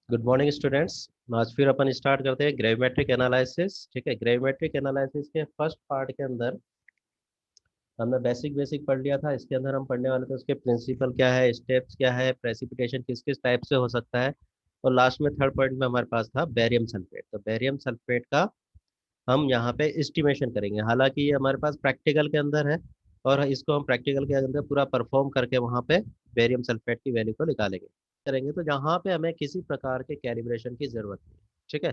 Good morning students. आज फिर अपन start करते हैं ग्रेविमेट्रिक एनालिसिस। ठीक है, ग्रेविमेट्रिक एनालिसिस के फर्स्ट पार्ट के अंदर हमने बेसिक बेसिक पढ़ लिया था। इसके अंदर हम पढ़ने वाले थे उसके प्रिंसिपल क्या है, स्टेप्स क्या है, प्रेसिपिटेशन किस किस टाइप से हो सकता है, और लास्ट में थर्ड पॉइंट में हमारे पास था बेरियम सल्फेट। तो बेरियम सल्फेट का हम यहाँ पे एस्टिमेशन करेंगे। हालांकि ये हमारे पास प्रैक्टिकल के अंदर है और इसको हम प्रैक्टिकल के अंदर पूरा परफॉर्म करके वहाँ पे बेरियम सल्फेट की वैल्यू को निकालेंगे करेंगे। तो जहाँ पे हमें किसी प्रकार के कैलिब्रेशन की जरूरत नहीं है। ठीक है,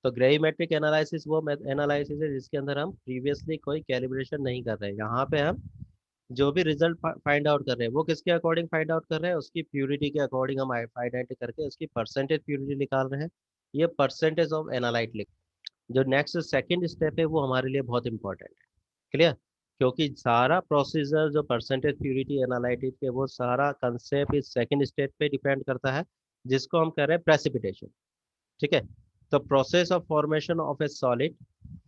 तो ग्रेविमेट्रिक एनालिसिस वो एनालिसिस है जिसके अंदर हम प्रीवियसली कोई कैलिब्रेशन नहीं कर रहे हैं। यहाँ पे हम जो भी रिजल्ट फाइंड आउट कर रहे हैं वो किसके अकॉर्डिंग फाइंड आउट कर रहे हैं, उसकी प्यूरिटी के अकॉर्डिंग हम आइडेंटिटी करके उसकी परसेंटेज प्यूरिटी निकाल रहे हैं। ये परसेंटेज ऑफ एनालाइट लिख। जो नेक्स्ट सेकंड स्टेप है वो हमारे लिए बहुत इंपॉर्टेंट है। क्लियर, क्योंकि सारा प्रोसीजर जो परसेंटेज प्यूरिटी एनालिटिक के वो सारा कंसेप्ट इस सेकंड स्टेप पे डिपेंड करता है, जिसको हम कह रहे हैं प्रेसिपिटेशन। ठीक है, तो process of formation of A solid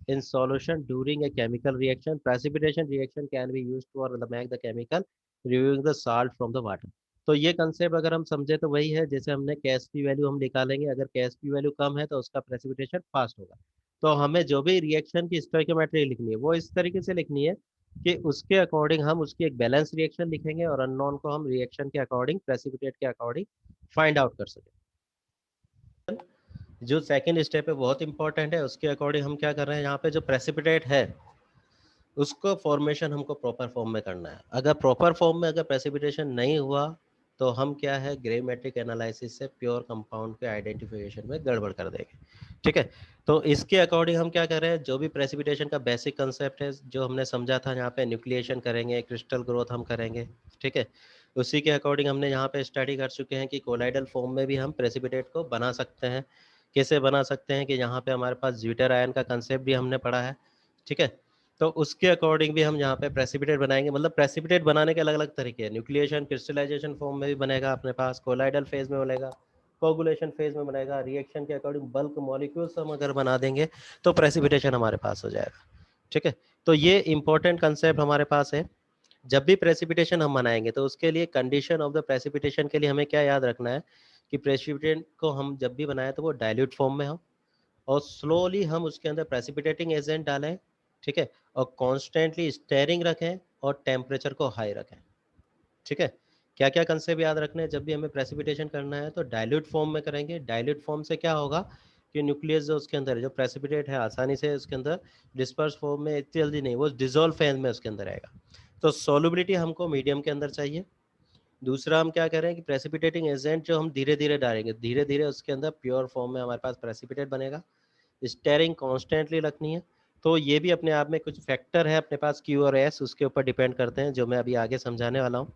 in solution during a chemical reaction. Precipitation reaction can be used for the make the chemical removing the salt from the water. तो ये कंसेप्ट अगर हम समझे तो वही है, जैसे हमने कैश की वैल्यू हम निकालेंगे, अगर कैश की वैल्यू कम है तो उसका प्रेसिपिटेशन फास्ट होगा। तो हमें जो भी रिएक्शन की स्टोइकियोमेट्री लिखनी है वो इस तरीके से लिखनी है कि उसके अकॉर्डिंग हम उसकी एक बैलेंस रिएक्शन लिखेंगे और अननोन को हम रिएक्शन के अकॉर्डिंग प्रेसिपिटेट के अकॉर्डिंग फाइंड आउट कर सकें। जो सेकंड स्टेप है बहुत इंपॉर्टेंट है, उसके अकॉर्डिंग हम क्या कर रहे हैं, यहाँ पे जो प्रेसिपिटेट है उसको फॉर्मेशन हमको प्रॉपर फॉर्म में करना है। अगर प्रॉपर फॉर्म में अगर प्रेसिपिटेशन नहीं हुआ तो हम क्या है ग्रेविमेट्रिक एनालिसिस से प्योर कंपाउंड के आइडेंटिफिकेशन में गड़बड़ कर देंगे। ठीक है, तो इसके अकॉर्डिंग हम क्या कर रहे हैं, जो भी प्रेसिपिटेशन का बेसिक कंसेप्ट है जो हमने समझा था, यहाँ पे न्यूक्लिएशन करेंगे, क्रिस्टल ग्रोथ हम करेंगे। ठीक है, उसी के अकॉर्डिंग हमने यहाँ पे स्टडी कर चुके हैं कि कोलाइडल फॉर्म में भी हम प्रेसिपिटेट को बना सकते हैं। कैसे बना सकते हैं कि यहाँ पे हमारे पास ज्यूटर आयन का कंसेप्ट भी हमने पढ़ा है। ठीक है, तो उसके अकॉर्डिंग भी हम यहाँ पे प्रेसिपिटेट बनाएंगे। मतलब प्रेसिपिटेट बनाने के अलग अलग तरीके हैं, न्यूक्लिएशन क्रिस्टलाइजेशन फॉर्म में भी बनेगा अपने पास, कोलाइडल फेज में बनेगा, कोगुलेशन फेज में बनेगा, रिएक्शन के अकॉर्डिंग बल्क मॉलिक्यूल्स हम अगर बना देंगे तो प्रेसिपिटेशन हमारे पास हो जाएगा। ठीक है, तो ये इंपॉर्टेंट कंसेप्ट हमारे पास है। जब भी प्रेसिपिटेशन हम बनाएंगे तो उसके लिए कंडीशन ऑफ द प्रेसिपिटेशन के लिए हमें क्या याद रखना है कि प्रेसिपिटेंट को हम जब भी बनाए तो वो डाइल्यूट फॉर्म में हो और स्लोली हम उसके अंदर प्रेसिपिटेटिंग एजेंट डालें। ठीक है, और कॉन्स्टेंटली स्टेरिंग रखें और टेम्परेचर को हाई रखें। ठीक है, क्या क्या कंसेप्ट याद रखने हैं, जब भी हमें प्रेसिपिटेशन करना है तो डाइल्यूट फॉर्म में करेंगे। डाइल्यूट फॉर्म से क्या होगा कि न्यूक्लियस जो उसके अंदर जो प्रेसिपिटेट है आसानी से उसके अंदर डिस्पर्स फॉर्म में इतनी जल्दी नहीं, वो डिजोल्व फेज में उसके अंदर आएगा। तो सोलबिलिटी हमको मीडियम के अंदर चाहिए। दूसरा हम क्या करें कि प्रेसिपिटेटिंग एजेंट जो हम धीरे धीरे डालेंगे, धीरे धीरे उसके अंदर प्योर फॉर्म में हमारे पास प्रेसिपिटेट बनेगा। स्टेरिंग कॉन्स्टेंटली रखनी है। तो ये भी अपने आप में कुछ फैक्टर है अपने पास क्यू और एस, उसके ऊपर डिपेंड करते हैं जो मैं अभी आगे समझाने वाला हूँ।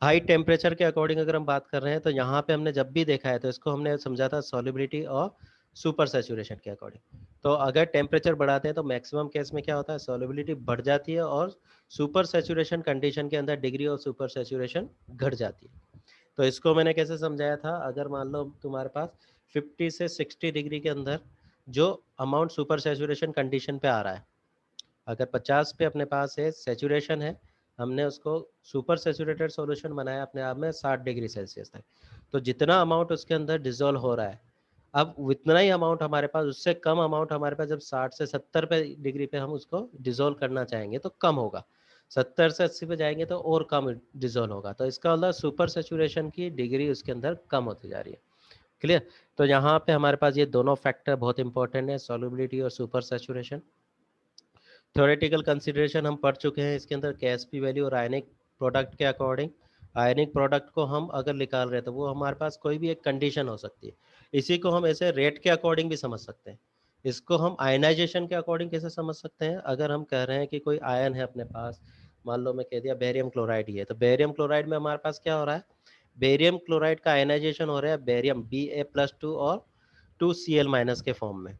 हाई टेम्परेचर के अकॉर्डिंग अगर हम बात कर रहे हैं तो यहाँ पे हमने जब भी देखा है तो इसको हमने समझा था सॉलिबिलिटी और सुपर सैचुरेशन के अकॉर्डिंग। तो अगर टेम्परेचर बढ़ाते हैं तो मैक्सिमम केस में क्या होता है, सॉलिबिलिटी बढ़ जाती है और सुपर सैचुरेशन कंडीशन के अंदर डिग्री ऑफ सुपर सैचुरेशन घट जाती है। तो इसको मैंने कैसे समझाया था, अगर मान लो तुम्हारे पास 50 से 60 डिग्री के अंदर जो अमाउंट सुपर सैचुरेशन कंडीशन पे आ रहा है, अगर 50 पे अपने पास है सैचुरेशन है, हमने उसको सुपर सैचुरेटेड सॉल्यूशन बनाया अपने आप में 60 डिग्री सेल्सियस तक, तो जितना अमाउंट उसके अंदर डिजोल्व हो रहा है, अब उतना ही अमाउंट हमारे पास, उससे कम अमाउंट हमारे पास जब 60 से 70 पे डिग्री पे हम उसको डिजोल्व करना चाहेंगे तो कम होगा, 70 से 80 पे जाएंगे तो और कम डिजोल्व होगा। तो इसका मतलब सुपर सैचुरेशन की डिग्री उसके अंदर कम होती जा रही है। क्लियर, तो यहाँ पे हमारे पास ये दोनों फैक्टर बहुत इंपॉर्टेंट है, सॉल्युबिलिटी और सुपर सैचुरेशन। थ्योरेटिकल कंसिडरेशन हम पढ़ चुके हैं इसके अंदर, केएसपी वैल्यू और आयनिक प्रोडक्ट के अकॉर्डिंग। आयनिक प्रोडक्ट को हम अगर निकाल रहे हैं तो वो हमारे पास कोई भी एक कंडीशन हो सकती है। इसी को हम ऐसे रेट के अकॉर्डिंग भी समझ सकते हैं। इसको हम आयनाइजेशन के अकॉर्डिंग कैसे समझ सकते हैं, अगर हम कह रहे हैं कि कोई आयन है अपने पास, मान लो मैं कह दिया बेरियम क्लोराइड ही है, तो बेरियम क्लोराइड में हमारे पास क्या हो रहा है, बेरियम क्लोराइड का आयनाइजेशन हो रहा है बेरियम Ba+2 और 2Cl- के फॉर्म में।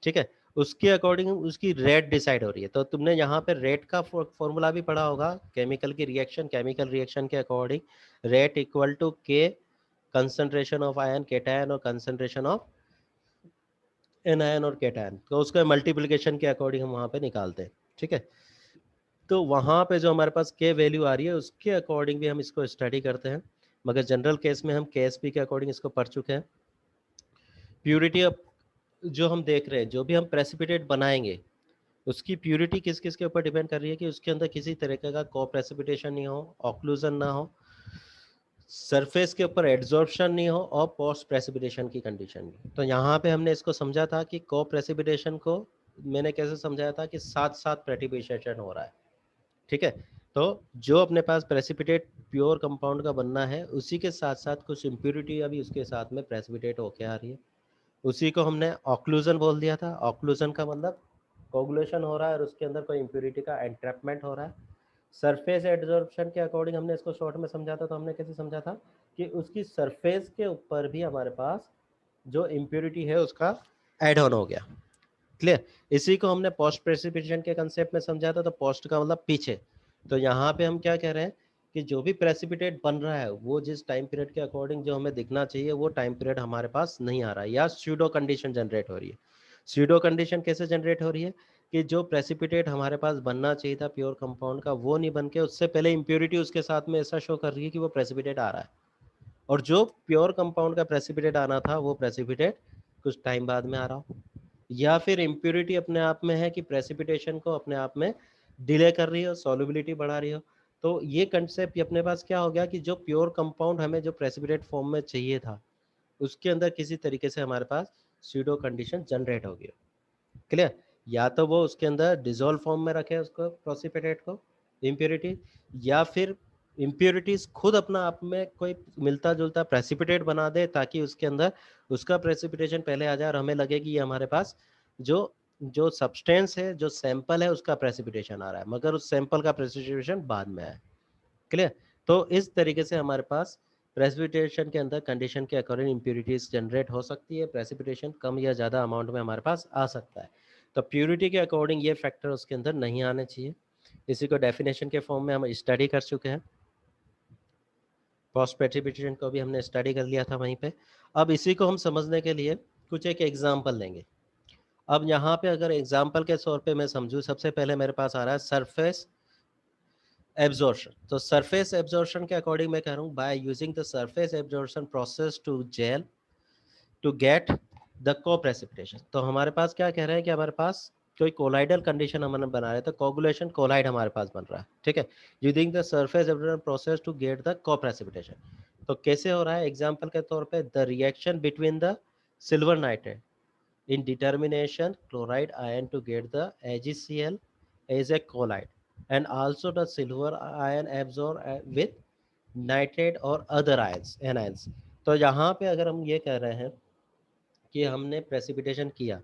ठीक है, उसके अकॉर्डिंग उसकी रेट डिसाइड हो रही है। तो तुमने यहाँ पे रेट का फॉर्मूला भी पढ़ा होगा, केमिकल की रिएक्शन, केमिकल रिएक्शन के अकॉर्डिंग रेट इक्वल टू के कंसंट्रेशन ऑफ आयन केटायन और कंसंट्रेशन ऑफ एनायन और केटायन, तो उसका मल्टीप्लिकेशन के अकॉर्डिंग हम वहाँ पे निकालते हैं। ठीक है, तो वहाँ पे जो हमारे पास के वैल्यू आ रही है उसके अकॉर्डिंग भी हम इसको स्टडी करते हैं, मगर जनरल केस में हम के एस पी के अकॉर्डिंग इसको पढ़ चुके हैं। प्यूरिटी जो हम देख रहे हैं, जो भी हम प्रेसिपिटेट बनाएंगे उसकी प्यूरिटी किस किस के ऊपर डिपेंड कर रही है कि उसके अंदर किसी तरीके का को प्रेसिपिटेशन नहीं हो, ऑक्लूजन ना हो, सरफेस के ऊपर एड्जॉर्प्शन नहीं हो और पोस्ट प्रेसिपिटेशन की कंडीशन भी। तो यहाँ पे हमने इसको समझा था कि को प्रेसिपिटेशन को मैंने कैसे समझाया था कि साथ साथ प्रेसिपिटेशन हो रहा है, ठीक है। तो जो अपने पास प्रेसिपिटेट प्योर कंपाउंड का बनना है उसी के साथ साथ कुछ इम्प्योरिटी अभी उसके साथ में प्रेसिपिटेट होके आ रही है, उसी को हमने ऑक्लूजन बोल दिया था। ऑक्लूजन का मतलब कोगुलेशन हो रहा है और उसके अंदर कोई इम्प्योरिटी का एंट्रैपमेंट हो रहा है। सरफेस एड्जॉर्प्शन के अकॉर्डिंग हमने इसको शॉर्ट में समझा था। तो हमने कैसे समझा था कि उसकी सरफेस के ऊपर भी हमारे पास जो इम्प्योरिटी है उसका एड ऑन हो गया, क्लियर। इसी को हमने पोस्ट प्रेसिपिटेशन के कंसेप्ट में समझा था। तो पोस्ट का मतलब पीछे। तो यहाँ पे हम क्या कह रहे हैं कि जो भी प्रेसिपिटेट बन रहा है वो जिस टाइम पीरियड के अकॉर्डिंग जो हमें दिखना चाहिए वो टाइम पीरियड हमारे पास नहीं आ रहा है, या स्यूडो कंडीशन जनरेट हो रही है। स्यूडो कंडीशन कैसे जनरेट हो रही है कि जो प्रेसिपिटेट हमारे पास बनना चाहिए था प्योर कंपाउंड का वो नहीं बन के उससे पहले इम्प्योरिटी उसके साथ में ऐसा शो कर रही है कि वो प्रेसिपिटेट आ रहा है, और जो प्योर कंपाउंड का प्रेसिपिटेट आना था वो प्रेसिपिटेट कुछ टाइम बाद में आ रहा हो, या फिर इम्प्योरिटी अपने आप में है कि प्रेसिपिटेशन को अपने आप में डिले कर रही हो, सॉल्युबिलिटी बढ़ा रही हो। तो ये कंसेप्ट अपने पास क्या हो गया कि जो प्योर कंपाउंड हमें जो प्रेसिपिटेट फॉर्म में चाहिए था उसके अंदर किसी तरीके से हमारे पास स्यूडो कंडीशन जनरेट हो गई, क्लियर। या तो वो उसके अंदर डिजोल्व फॉर्म में रखे उसको प्रेसिपिटेट को इम्प्योरिटी, या फिर इम्प्योरिटीज खुद अपना आप में कोई मिलता जुलता प्रेसिपिटेट बना दे ताकि उसके अंदर उसका प्रेसिपिटेशन पहले आ जाए और हमें लगे कि ये हमारे पास जो जो सब्सटेंस है, जो सैंपल है उसका प्रेसिपिटेशन आ रहा है, मगर उस सैंपल का प्रेसिपिटेशन बाद में आए, क्लियर। तो इस तरीके से हमारे पास प्रेसिपिटेशन के अंदर कंडीशन के अकॉर्डिंग इम्प्योरिटीज जनरेट हो सकती है, प्रेसिपिटेशन कम या ज़्यादा अमाउंट में हमारे पास आ सकता है। तो प्योरिटी के अकॉर्डिंग ये फैक्टर उसके अंदर नहीं आने चाहिए। इसी को डेफिनेशन के फॉर्म में हम स्टडी कर चुके हैं, पोस्ट प्रेसिपिटेशन को भी हमने स्टडी कर लिया था वहीं पे। अब इसी को हम समझने के लिए कुछ एक एग्जाम्पल लेंगे। अब यहाँ पे अगर एग्जाम्पल के तौर पे मैं समझूँ, सबसे पहले मेरे पास आ रहा है सरफेस एब्जॉर्प्शन। तो सरफेस एब्जॉर्प्शन के अकॉर्डिंग मैं कह रहा हूँ by using the surface absorption process to gel to get the को प्रेसिपिटेशन। तो हमारे पास क्या कह रहे हैं कि हमारे पास कोई कोलाइडल कंडीशन हमने बना रहे हैं, तो कोगुलेशन कोलाइड हमारे पास बन रहा है, ठीक है, using the surface absorption process to get the को प्रेसिपिटेशन। तो कैसे हो रहा है, एग्जांपल के तौर पे the reaction between the silver nitrate in determination chloride ion to get the AgCl as a colloid, and also the silver ion absorb with nitrate or other ions anions। तो यहाँ पे अगर हम ये कह रहे हैं कि हमने प्रेसिपिटेशन किया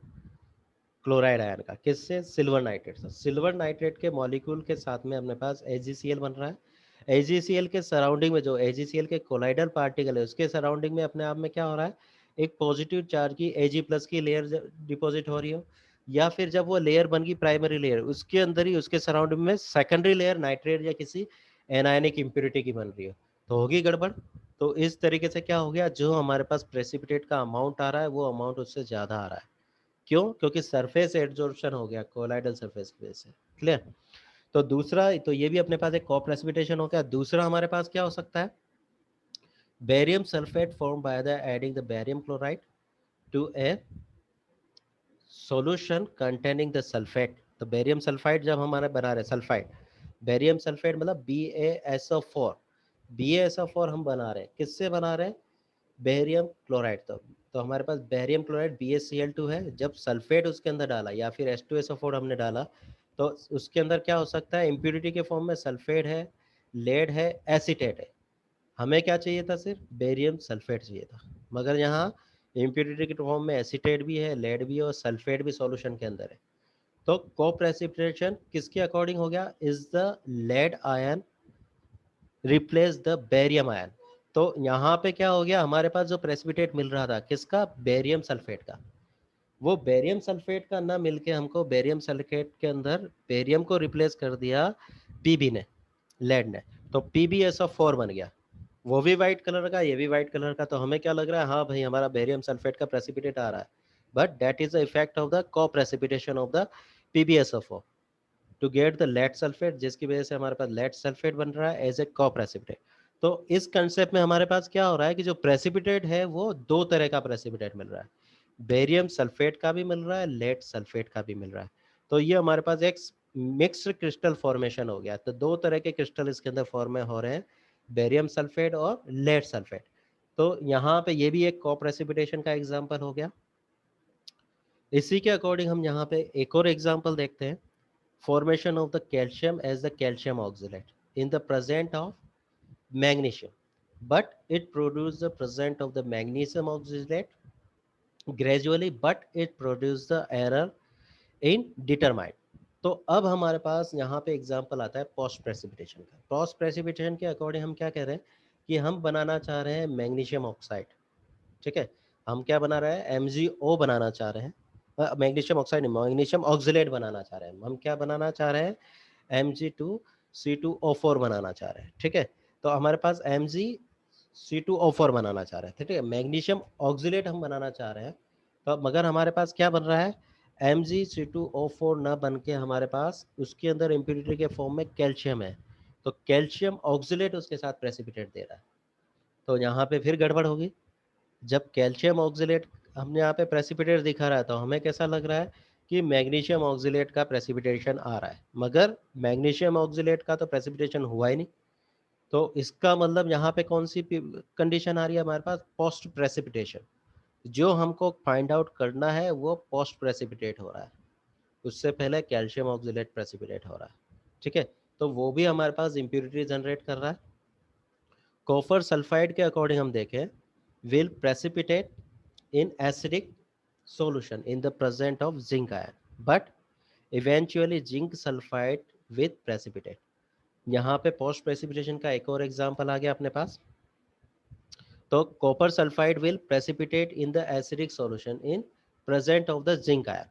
क्लोराइड आयन का, किससे, सिल्वर नाइट्रेट से। सिल्वर नाइट्रेट के मॉलिक्यूल के साथ में अपने पास AgCl बन रहा है। AgCl के सराउंडिंग में जो AgCl के कोलाइडल पार्टिकल है उसके सराउंडिंग में अपने आप में क्या हो रहा है, एक पॉजिटिव चार्ज की Ag+ की लेयर डिपॉजिट हो रही हो, या फिर जब वो लेयर बन गई प्राइमरी लेयर उसके अंदर ही उसके सराउंडिंग में सेकेंडरी लेयर नाइट्रेट या किसी एनायनिक इम्प्योरिटी की बन रही हो, तो होगी गड़बड़। तो इस तरीके से क्या हो गया, जो हमारे पास प्रेसिपिटेट का अमाउंट आ रहा है वो अमाउंट उससे ज़्यादा आ रहा है। क्यों, क्योंकि सरफेस एड्जॉर्प्शन हो गया कोलाइडल सरफेस की वजह से, क्लियर। तो दूसरा, तो ये भी अपने पास एक को प्रेसिपिटेशन हो गया। दूसरा हमारे पास क्या हो सकता है, barium sulphate form by the adding the barium chloride to a solution containing the sulphate. तो बेरियम सल्फाइड जब हमारे बना रहे सल्फाइड, बेरियम सल्फेट मतलब BaSO4, BaSO4 हम बना रहे हैं, किससे बना रहे हैं, बेरियम क्लोराइड। तो हमारे पास बेरियम क्लोराइड BaCl2 है, जब सल्फेट उसके अंदर डाला या फिर H2SO4 हमने डाला तो उसके अंदर क्या हो सकता है, इम्प्योरिटी के फॉर्म में सल्फेट है, लेड है, एसीटेट है। हमें क्या चाहिए था, सिर्फ बेरियम सल्फेट चाहिए था, मगर यहाँ इम्प्योरिटी के फॉर्म में एसीटेट भी है, लेड भी है और सल्फेट भी सॉल्यूशन के अंदर है। तो को प्रेसिपिटेशन किसके अकॉर्डिंग हो गया, is the lead ion replace the barium ion. तो यहाँ पे क्या हो गया, हमारे पास जो प्रेसिपिटेट मिल रहा था किसका, बेरियम सल्फेट का, वो बेरियम सल्फेट का ना मिलके हमको बेरियम सल्फेट के अंदर बेरियम को रिप्लेस कर दिया पीबी ने, लेड ने। तो PbSO4 बन गया, वो भी व्हाइट कलर का, ये भी व्हाइट कलर का। तो हमें क्या लग रहा है, हाँ भाई हमारा बेरियम सल्फेट का प्रेसिपिटेट आ रहा है, but that is the effect of the को precipitation of the PbSO4 to get the lead sulphate, जिसकी वजह से हमारे पास लेड सल्फेट बन रहा है एज ए को प्रेसिपिटेट। तो इस कंसेप्ट में हमारे पास क्या हो रहा है कि जो प्रेसिपिटेट है वो दो तरह का प्रेसिपिटेट मिल रहा है। बेरियम सल्फेट का भी मिल रहा है, लेड सल्फेट का भी मिल रहा है। तो ये हमारे पास एक मिक्स्ड क्रिस्टल फॉर्मेशन हो गया। तो दो तरह के क्रिस्टल इसके अंदर फॉर्म हो रहे हैं, बेरियम सल्फेट और लेड सल्फेट। तो यहाँ पे ये भी एक को प्रेसिपिटेशन का एग्जाम्पल हो गया। इसी के अकॉर्डिंग हम यहाँ पे एक और एग्जाम्पल देखते हैं, formation of the calcium as the calcium oxalate in the present of magnesium, but it produce the present of the magnesium oxalate gradually, but it produce the error in determine। तो अब हमारे पास यहाँ पे example आता है post precipitation का। Post precipitation के according हम क्या कह रहे हैं कि हम बनाना चाह रहे हैं मैग्नीशियम ऑक्साइड, ठीक है। हम क्या बना रहे हैं, MgO बनाना चाह रहे हैं, मैग्नीशियम ऑक्साइड मैग्नीशियम ऑक्सिलेट बनाना चाह रहे हैं। हम क्या बनाना चाह रहे हैं, Mg2C2O4 बनाना चाह रहे हैं, ठीक है। तो हमारे पास MgC2O4 बनाना चाह रहे हैं, ठीक है। मैग्नीशियम ऑक्सिलेट हम बनाना चाह रहे हैं, तो मगर हमारे पास क्या बन रहा है, MgC2O4 ना बन के हमारे पास उसके अंदर इम्प्योरिटी के फॉर्म में कैल्शियम है, तो कैल्शियम ऑक्सिलेट उसके साथ प्रेसिपिटेट दे रहा है। तो यहाँ पे फिर गड़बड़ होगी। जब कैल्शियम ऑक्सिलेट हमने यहाँ पे प्रेसिपिटेट दिखा रहा है, तो हमें कैसा लग रहा है कि मैग्नीशियम ऑक्सिलेट का प्रेसिपिटेशन आ रहा है, मगर मैग्नीशियम ऑक्सिलेट का तो प्रेसिपिटेशन हुआ ही नहीं। तो इसका मतलब यहाँ पे कौन सी कंडीशन आ रही है हमारे पास, पोस्ट प्रेसिपिटेशन। जो हमको फाइंड आउट करना है वो पोस्ट प्रेसिपिटेट हो रहा है, उससे पहले कैल्शियम ऑक्सिलेट प्रेसिपिटेट हो रहा है, ठीक है। तो वो भी हमारे पास इम्प्योरिटी जनरेट कर रहा है। कॉपर सल्फाइड के अकॉर्डिंग हम देखें, will precipitate in acidic solution in the presence of zinc ion, but eventually zinc sulfide with precipitate। यहाँ पे पोस्ट प्रेसिपिटेशन का एक और एग्जांपल आ गया अपने पास। तो copper sulphide will precipitate in the acidic solution in present of the zinc ion.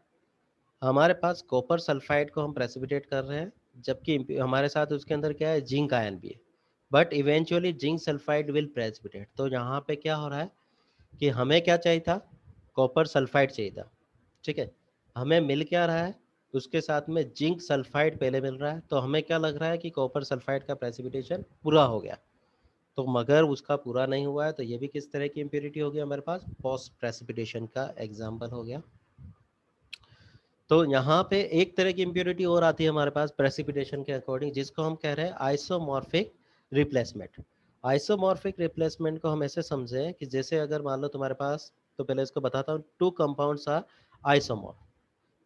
हमारे पास copper sulphide को हम प्रेसिपिटेट कर रहे हैं, जबकि हमारे साथ उसके अंदर क्या है, जिंक आयन भी है, but eventually zinc sulphide will precipitate. तो यहाँ पे क्या हो रहा है कि हमें क्या चाहिए था, कॉपर सल्फाइड चाहिए था, ठीक है। हमें मिल क्या रहा है, उसके साथ में जिंक सल्फाइड पहले मिल रहा है। तो हमें क्या लग रहा है कि कॉपर सल्फाइड का प्रेसिपिटेशन पूरा हो गया, तो मगर उसका पूरा नहीं हुआ है। तो ये भी किस तरह की इम्प्योरिटी हो गया हमारे पास, पोस्ट प्रेसिपिटेशन का एग्जाम्पल हो गया। तो यहाँ पे एक तरह की इम्प्योरिटी और आती है हमारे पास प्रेसिपिटेशन के अकॉर्डिंग, जिसको हम कह रहे हैं आइसोमॉर्फिक रिप्लेसमेंट। आइसोमॉर्फिक रिप्लेसमेंट को हम ऐसे समझें कि जैसे अगर मान लो तुम्हारे पास, तो पहले इसको बताता हूँ, two compounds are isomorph,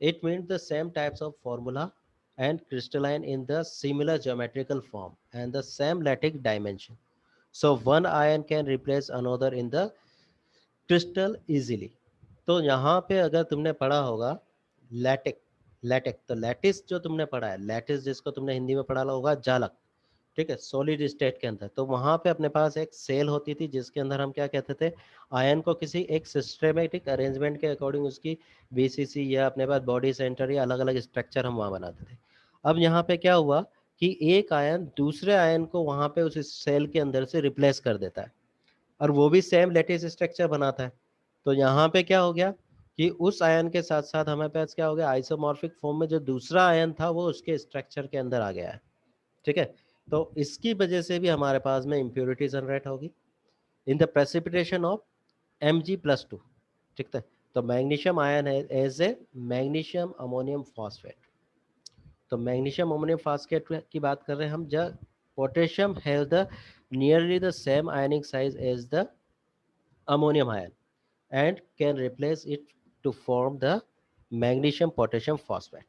it means the same types of formula and crystalline in the similar geometrical form and the same lattice dimension, so one ion can replace another in the crystal easily। तो यहाँ पे अगर तुमने पढ़ा होगा lattice, lattice तो lattice जो तुमने पढ़ा है, लैटिस जिसको तुमने हिंदी में पढ़ा होगा जालक, ठीक है, सॉलिड स्टेट के अंदर। तो वहाँ पे अपने पास एक सेल होती थी जिसके अंदर हम क्या कहते थे, आयन को किसी एक सिस्टमेटिक अरेंजमेंट के अकॉर्डिंग उसकी BCC या अपने पास बॉडी सेंटर या अलग अलग स्ट्रक्चर हम वहाँ बनाते थे। अब यहाँ पे क्या हुआ कि एक आयन दूसरे आयन को वहाँ पे उस सेल के अंदर से रिप्लेस कर देता है, और वो भी सेम लेटिस स्ट्रक्चर बनाता है। तो यहाँ पे क्या हो गया कि उस आयन के साथ साथ हमारे पास क्या हो गया, आइसोमॉर्फिक फॉर्म में जो दूसरा आयन था वो उसके स्ट्रक्चर के अंदर आ गया है, ठीक है। तो इसकी वजह से भी हमारे पास में इम्प्योरिटी जनरेट होगी in the precipitation of Mg+2, ठीक है। तो मैग्नीशियम आयन है as a magnesium ammonium phosphate. तो मैग्नीशियम अमोनियम फॉस्फेट की बात कर रहे हैं हम, जब potassium have the nearly the same ionic size as the ammonium ion and can replace it to form the magnesium potassium phosphate।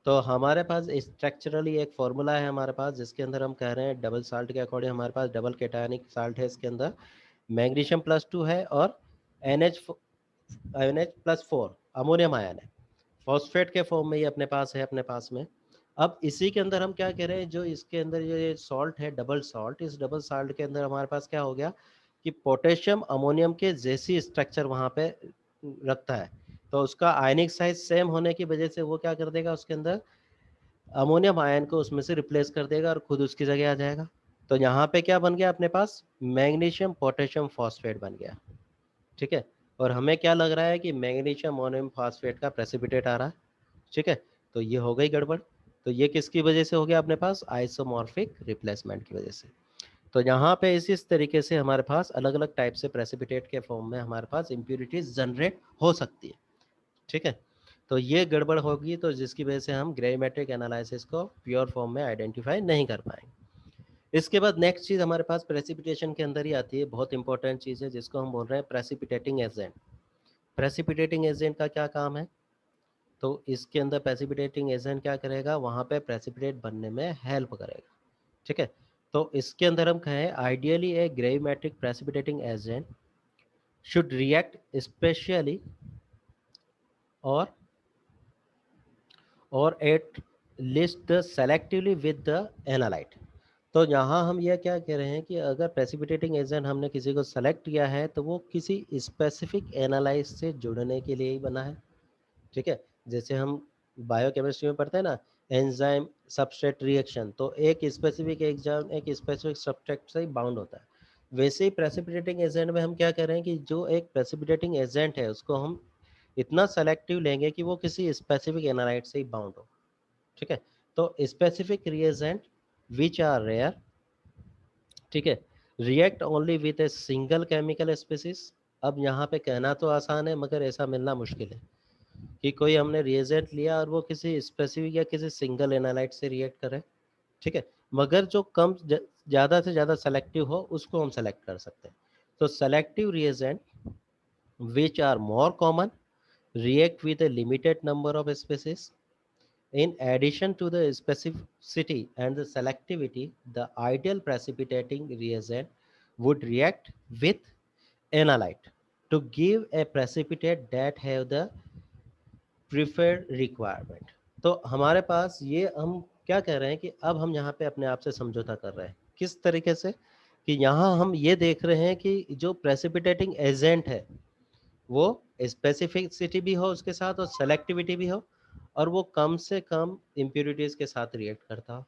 तो हमारे पास स्ट्रक्चरली एक फॉर्मूला है हमारे पास, जिसके अंदर हम कह रहे हैं डबल साल्ट के अकॉर्डिंग हमारे पास डबल केटायनिक साल्ट है, इसके अंदर मैग्नीशियम+2 है और NH+4 अमोनियम आयन है, फॉस्फेट के फॉर्म में ये अपने पास है अपने पास में। अब इसी के अंदर हम क्या कह रहे हैं, जो इसके अंदर ये सॉल्ट है डबल सॉल्ट, इस डबल सॉल्ट के अंदर हमारे पास क्या हो गया कि पोटेशियम अमोनियम के जैसी स्ट्रक्चर वहाँ पे रखता है। तो उसका आयनिक साइज सेम होने की वजह से वो क्या कर देगा, उसके अंदर अमोनियम आयन को उसमें से रिप्लेस कर देगा और खुद उसकी जगह आ जाएगा। तो यहाँ पे क्या बन गया अपने पास, मैग्नीशियम पोटेशियम फॉस्फेट बन गया, ठीक है। और हमें क्या लग रहा है कि मैग्नीशियम अमोनियम फॉस्फेट का प्रेसिपिटेट आ रहा है, ठीक है। तो ये हो गई गड़बड़। तो ये किसकी वजह से हो गया अपने पास, आइसोमॉर्फिक रिप्लेसमेंट की वजह से। तो यहाँ पे इस तरीके से हमारे पास अलग अलग टाइप से प्रेसिपिटेट के फॉर्म में हमारे पास इम्प्यूरिटीज जनरेट हो सकती है, ठीक है। तो ये गड़बड़ होगी तो जिसकी वजह से हम ग्रेविमेट्रिक एनालिसिस को प्योर फॉर्म में आइडेंटिफाई नहीं कर पाएंगे। इसके बाद नेक्स्ट चीज़ हमारे पास प्रेसिपिटेशन के अंदर ही आती है, बहुत इंपॉर्टेंट चीज़ है जिसको हम बोल रहे हैं प्रेसिपिटेटिंग एजेंट। प्रेसिपिटेटिंग एजेंट का क्या काम है? तो इसके अंदर प्रेसिपिटेटिंग एजेंट क्या करेगा, वहाँ पे प्रेसिपिटेट बनने में हेल्प करेगा, ठीक है। तो इसके अंदर हम कहें ideally a gravimetric precipitating agent should react specially और at least the selectively with the analyte. तो यहाँ हम यह क्या कह रहे हैं कि अगर प्रेसिपिटेटिंग एजेंट हमने किसी को सेलेक्ट किया है तो वो किसी स्पेसिफिक एनालाइट से जुड़ने के लिए ही बना है, ठीक है। जैसे हम बायोकेमिस्ट्री में पढ़ते हैं ना, एंजाइम सबस्ट्रेट रिएक्शन, तो एक स्पेसिफिक एग्जाम एक स्पेसिफिक सब्सट्रेट से ही बाउंड होता है। वैसे ही प्रेसिपिटेटिंग एजेंट में हम क्या कर रहे हैं कि जो एक प्रेसिपिटेटिंग एजेंट है उसको हम इतना सेलेक्टिव लेंगे कि वो किसी स्पेसिफिक एनालाइट से ही बाउंड हो, ठीक है। तो specific reagent which are rare, ठीक है, react only with a single chemical species. अब यहाँ पे कहना तो आसान है मगर ऐसा मिलना मुश्किल है कि कोई हमने रिएजेंट लिया और वो किसी स्पेसिफिक या किसी सिंगल एनालाइट से रिएक्ट करे, ठीक है। मगर जो कम ज़्यादा से ज़्यादा सेलेक्टिव हो उसको हम सेलेक्ट कर सकते हैं। तो selective reagent which are more common react with a limited number of species. In addition to the specificity and the selectivity, the ideal precipitating reagent would react with analyte to give a precipitate that have the preferred requirement. तो हमारे पास ये हम क्या कह रहे हैं कि अब हम यहाँ पे अपने आप से समझौता कर रहे हैं, किस तरीके से कि यहाँ हम ये देख रहे हैं कि जो प्रेसिपिटेटिंग एजेंट है वो स्पेसिफिसिटी भी हो उसके साथ और सेलेक्टिविटी भी हो और वो कम से कम इम्प्योरिटीज के साथ रिएक्ट करता हो।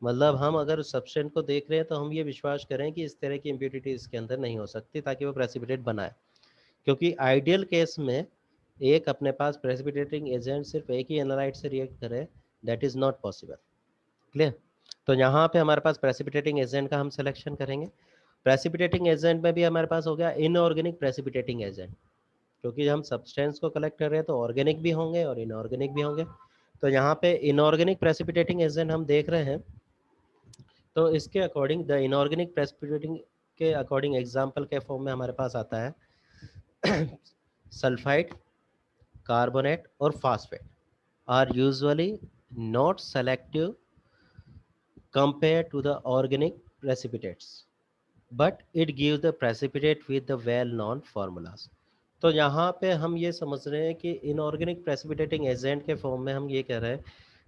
मतलब हम अगर सब्सटेंस को देख रहे हैं तो हम ये विश्वास करें कि इस तरह की इम्प्योरिटी इसके अंदर नहीं हो सकती ताकि वो प्रेसिपिटेट बनाए, क्योंकि आइडियल केस में एक अपने पास प्रेसिपिटेटिंग एजेंट सिर्फ एक ही एनालाइट से रिएक्ट करे, that is not possible. Clear? तो यहाँ पे हमारे पास प्रेसिपिटेटिंग एजेंट का हम सिलेक्शन करेंगे। प्रेसिपिटेटिंग एजेंट में भी हमारे पास हो गया इनऑर्गेनिक प्रेसिपिटेटिंग एजेंट, क्योंकि हम सब्सटेंस को कलेक्ट कर रहे हैं तो ऑर्गेनिक भी होंगे और इनऑर्गेनिक भी होंगे। तो यहाँ पे इनऑर्गेनिक प्रेसिपिटेटिंग एजेंट हम देख रहे हैं, तो इसके अकॉर्डिंग द इनऑर्गेनिक प्रेसिपिटेटिंग के अकॉर्डिंग एग्जांपल के फॉर्म में हमारे पास आता है सल्फाइड, कार्बोनेट और phosphate are usually not selective compare to the organic precipitates but it gives the precipitate with the well known formulas. तो यहाँ पे हम ये समझ रहे हैं कि इनऑर्गेनिक प्रेसिपिटेटिंग एजेंट के फॉर्म में हम ये कह रहे हैं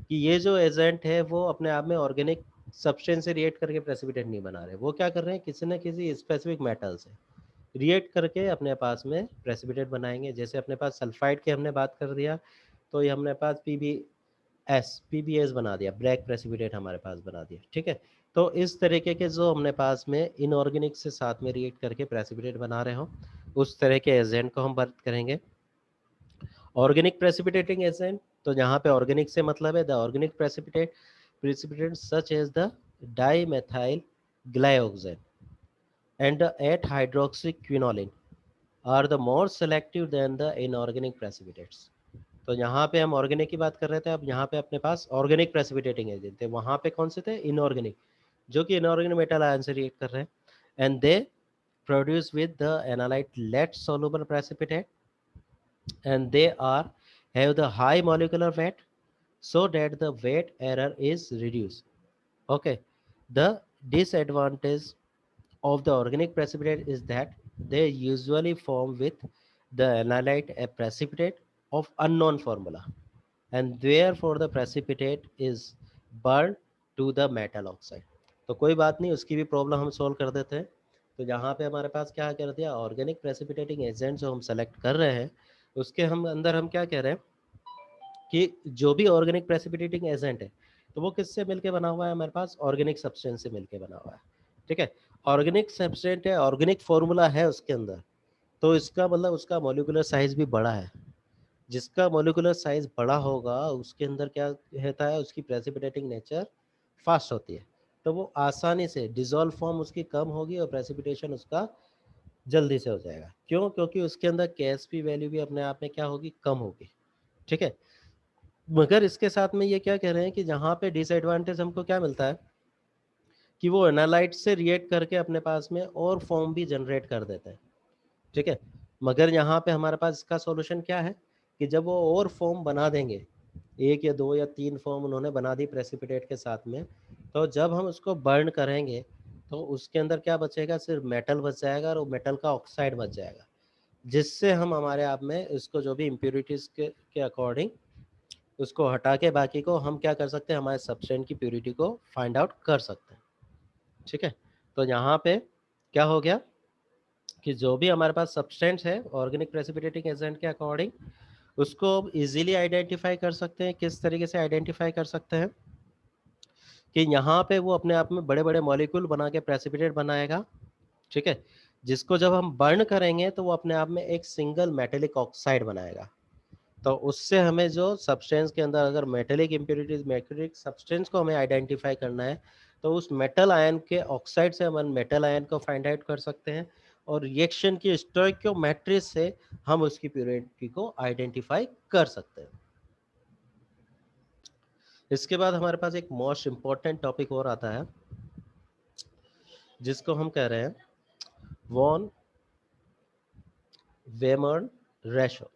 कि ये जो एजेंट है वो अपने आप में ऑर्गेनिक सब्सटेंस से रिएक्ट करके प्रेसिपिटेट नहीं बना रहे, वो क्या कर रहे हैं किसी न किसी स्पेसिफिक मेटल से रिएक्ट करके अपने पास में प्रेसिपिटेट बनाएंगे। जैसे अपने पास सल्फाइड की हमने बात कर दिया तो ये हमने पास पीबीएस बना दिया, ब्लैक प्रेसिपिटेट हमारे पास बना दिया, ठीक है। तो इस तरीके के जो हमने पास में इनऑर्गेनिक से साथ में रिएक्ट करके प्रेसिपिटेट बना रहे हो उस तरह के एजेंट को हम बात करेंगे। ऑर्गेनिक प्रेसिपिटेटिंग एजेंट, तो यहाँ पे ऑर्गेनिक से मतलब है the organic precipitate such as the dimethyl glycogen and the 8 hydroxyquinoline are the more selective than the inorganic precipitates. तो यहाँ पे हम ऑर्गेनिक की बात कर रहे थे, अब यहाँ पे अपने पास ऑर्गेनिक प्रेसिपिटेटिंग एजेंट थे, वहाँ पे कौन से थे इनऑर्गेनिक, जो कि इनऑर्गेनिक मेटल आयन से रिएक्ट कर रहे हैं and they produce with the analyte let soluble precipitate and they are have the high molecular weight so that the weight error is reduced. Okay, the disadvantage of the organic precipitate is that they usually form with the analyte a precipitate of unknown formula and therefore the precipitate is burned to the metal oxide. तो कोई बात नहीं, उसकी भी problem हम solve कर देते हैं। तो यहाँ पे हमारे पास क्या कर दिया, ऑर्गेनिक प्रेसिपिटेटिंग एजेंट जो हम सेलेक्ट कर रहे हैं उसके हम अंदर हम क्या कह रहे हैं कि जो भी ऑर्गेनिक प्रेसिपिटेटिंग एजेंट है तो वो किससे मिलके बना हुआ है, हमारे पास ऑर्गेनिक सब्सटेंस से मिलके बना हुआ है, ठीक है। ऑर्गेनिक सब्सटेंट है, ऑर्गेनिक फॉर्मूला है उसके अंदर, तो इसका मतलब उसका मॉलिक्यूलर साइज भी बड़ा है। जिसका मॉलिक्यूलर साइज बड़ा होगा उसके अंदर क्या रहता है, उसकी प्रेसिपिटेटिंग नेचर फास्ट होती है। तो वो आसानी से डिजोल्व फॉर्म उसकी कम होगी और प्रेसिपिटेशन उसका जल्दी से हो जाएगा। क्यों? क्योंकि उसके अंदर केएसपी वैल्यू भी अपने आप में क्या होगी, कम होगी। ठीक है, मगर इसके साथ में ये क्या कह रहे हैं कि जहाँ पे डिसएडवांटेज हमको क्या मिलता है कि वो एनालाइट से रिएक्ट करके अपने पास में और फॉर्म भी जनरेट कर देते हैं। ठीक है, मगर यहाँ पे हमारे पास इसका सॉल्यूशन क्या है कि जब वो और फॉर्म बना देंगे, एक या दो या तीन फॉर्म उन्होंने बना दी प्रेसिपिटेट के साथ में, तो जब हम उसको बर्न करेंगे तो उसके अंदर क्या बचेगा, सिर्फ मेटल बच जाएगा और वो मेटल का ऑक्साइड बच जाएगा, जिससे हम हमारे आप में इसको जो भी इम्प्योरिटीज के अकॉर्डिंग उसको हटा के बाकी को हम क्या कर सकते हैं, हमारे सब्सटेंट की प्योरिटी को फाइंड आउट कर सकते हैं। ठीक है, तो यहाँ पे क्या हो गया कि जो भी हमारे पास सब्सटेंस है ऑर्गेनिक प्रेसिपिटेटिंग एजेंट के अकॉर्डिंग उसको इजीली आइडेंटिफाई कर सकते हैं। किस तरीके से आइडेंटिफाई कर सकते हैं कि यहाँ पे वो अपने आप में बड़े बड़े मॉलिक्यूल बना के प्रेसिपिटेट बनाएगा। ठीक है, जिसको जब हम बर्न करेंगे तो वो अपने आप में एक सिंगल मेटेलिक ऑक्साइड बनाएगा। तो उससे हमें जो सब्सटेंस के अंदर अगर मेटेलिक इम्प्योरिटीज मेटेलिक सब्सटेंस को हमें आइडेंटिफाई करना है तो उस मेटल आयन के ऑक्साइड से हम मेटल आयन को फाइंड आउट कर सकते हैं और रिएक्शन की स्टोइकियोमेट्री से हम उसकी प्योरिटी को आइडेंटिफाई कर सकते हैं। इसके बाद हमारे पास एक मोस्ट इम्पॉर्टेंट टॉपिक और आता है जिसको हम कह रहे हैं वॉन वेमर्न रेशो।